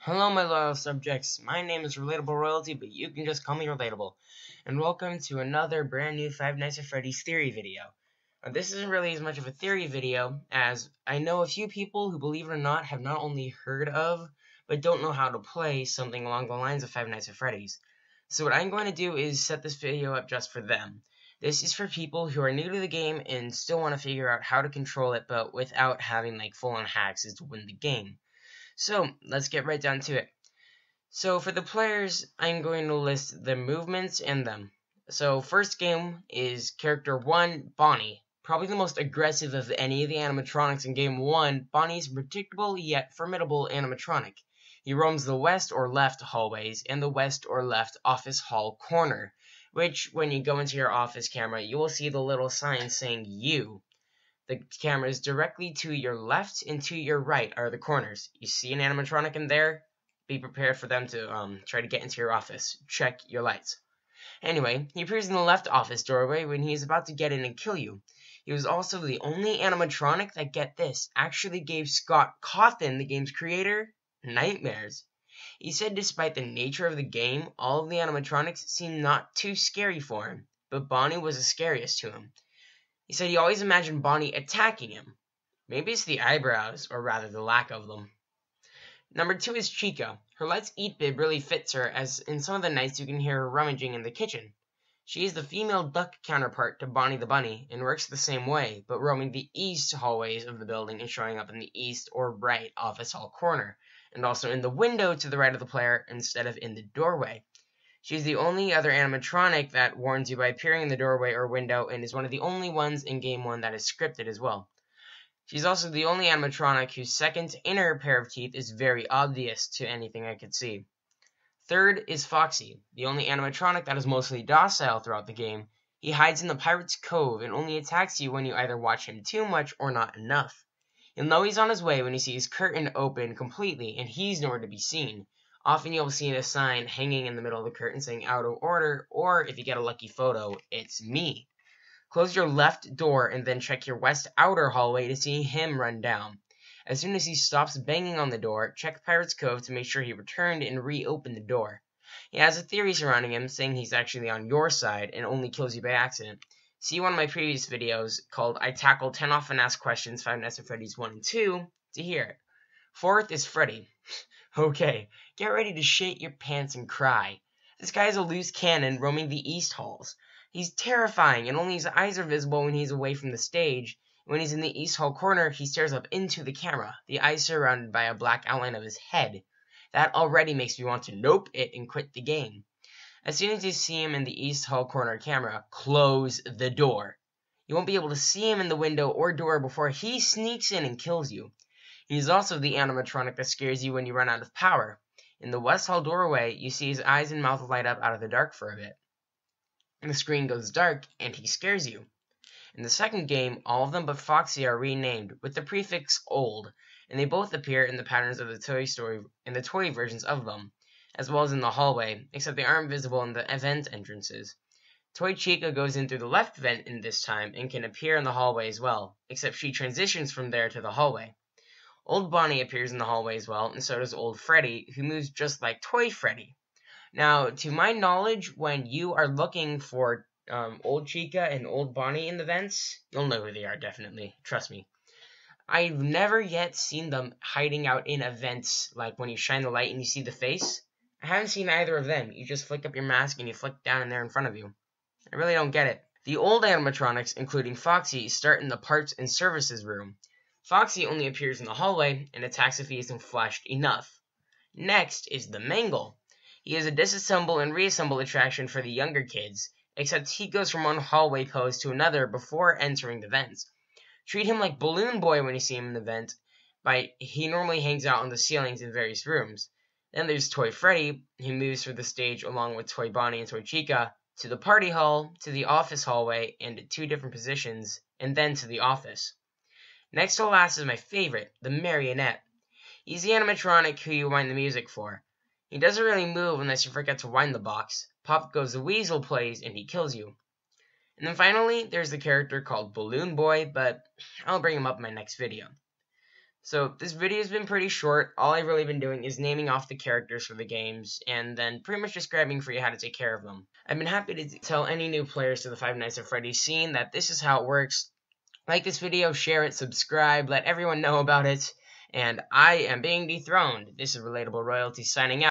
Hello, my loyal subjects. My name is Relatable Royalty, but you can just call me Relatable. And welcome to another brand new Five Nights at Freddy's theory video. This isn't really as much of a theory video, as I know a few people who, believe it or not, have not only heard of, but don't know how to play something along the lines of Five Nights at Freddy's. So what I'm going to do is set this video up just for them. This is for people who are new to the game and still want to figure out how to control it, but without having like full-on hacks to win the game. So, let's get right down to it. So, for the players, I'm going to list their movements and them. So, first game is character 1, Bonnie. Probably the most aggressive of any of the animatronics in game 1, Bonnie is a predictable yet formidable animatronic. He roams the west or left hallways and the west or left office hall corner, which, when you go into your office camera, you will see the little sign saying you. The cameras directly to your left and to your right are the corners. You see an animatronic in there? Be prepared for them to try to get into your office. Check your lights. Anyway, he appears in the left office doorway when he is about to get in and kill you. He was also the only animatronic that, get this, actually gave Scott Cawthon, the game's creator, nightmares. He said despite the nature of the game, all of the animatronics seemed not too scary for him, but Bonnie was the scariest to him. He said he always imagined Bonnie attacking him. Maybe it's the eyebrows, or rather the lack of them. Number 2 is Chica. Her Let's Eat bib really fits her, as in some of the nights you can hear her rummaging in the kitchen. She is the female duck counterpart to Bonnie the Bunny, and works the same way, but roaming the east hallways of the building and showing up in the east or right office hall corner, and also in the window to the right of the player instead of in the doorway. She's the only other animatronic that warns you by appearing in the doorway or window, and is one of the only ones in Game 1 that is scripted as well. She's also the only animatronic whose second inner pair of teeth is very obvious to anything I could see. Third is Foxy, the only animatronic that is mostly docile throughout the game. He hides in the Pirate's Cove and only attacks you when you either watch him too much or not enough. You'll know he's on his way when you see his curtain open completely and he's nowhere to be seen. Often you'll see a sign hanging in the middle of the curtain saying out of order, or if you get a lucky photo, it's me. Close your left door and then check your west outer hallway to see him run down. As soon as he stops banging on the door, check Pirate's Cove to make sure he returned and reopen the door. He has a theory surrounding him saying he's actually on your side and only kills you by accident. See one of my previous videos called I Tackle 10 Often Asked Questions, Five Nights at Freddy's 1 and 2 to hear it. Fourth is Freddy. Okay, get ready to shit your pants and cry. This guy is a loose cannon roaming the east halls. He's terrifying, and only his eyes are visible when he's away from the stage. When he's in the east hall corner, he stares up into the camera, the eyes surrounded by a black outline of his head. That already makes me want to nope it and quit the game. As soon as you see him in the east hall corner camera, close the door. You won't be able to see him in the window or door before he sneaks in and kills you. He's also the animatronic that scares you when you run out of power. In the west hall doorway, you see his eyes and mouth light up out of the dark for a bit. And the screen goes dark, and he scares you. In the second game, all of them but Foxy are renamed, with the prefix old, and they both appear in the patterns of the toy versions of them, as well as in the hallway, except they aren't visible in the event entrances. Toy Chica goes in through the left vent in this time, and can appear in the hallway as well, except she transitions from there to the hallway. Old Bonnie appears in the hallway as well, and so does Old Freddy, who moves just like Toy Freddy. Now, to my knowledge, when you are looking for Old Chica and Old Bonnie in the vents, you'll know who they are, definitely. Trust me. I've never yet seen them hiding out in events, like when you shine the light and you see the face. I haven't seen either of them. You just flick up your mask and you flick down in there in front of you. I really don't get it. The old animatronics, including Foxy, start in the parts and services room. Foxy only appears in the hallway and attacks if he isn't flashed enough. Next is the Mangle. He is a disassemble and reassemble attraction for the younger kids, except he goes from one hallway pose to another before entering the vents. Treat him like Balloon Boy when you see him in the vent, he normally hangs out on the ceilings in various rooms. Then there's Toy Freddy, who moves through the stage along with Toy Bonnie and Toy Chica, to the party hall, to the office hallway, and at 2 different positions, and then to the office. Next to last is my favorite, the Marionette. He's the animatronic who you wind the music for. He doesn't really move unless you forget to wind the box. Pop Goes the Weasel plays and he kills you. And then finally, there's the character called Balloon Boy, but I'll bring him up in my next video. So this video has been pretty short. All I've really been doing is naming off the characters for the games and then pretty much describing for you how to take care of them. I've been happy to tell any new players to the Five Nights at Freddy's scene that this is how it works. Like this video, share it, subscribe, let everyone know about it, and I am being dethroned. This is Relatable Royalty signing out.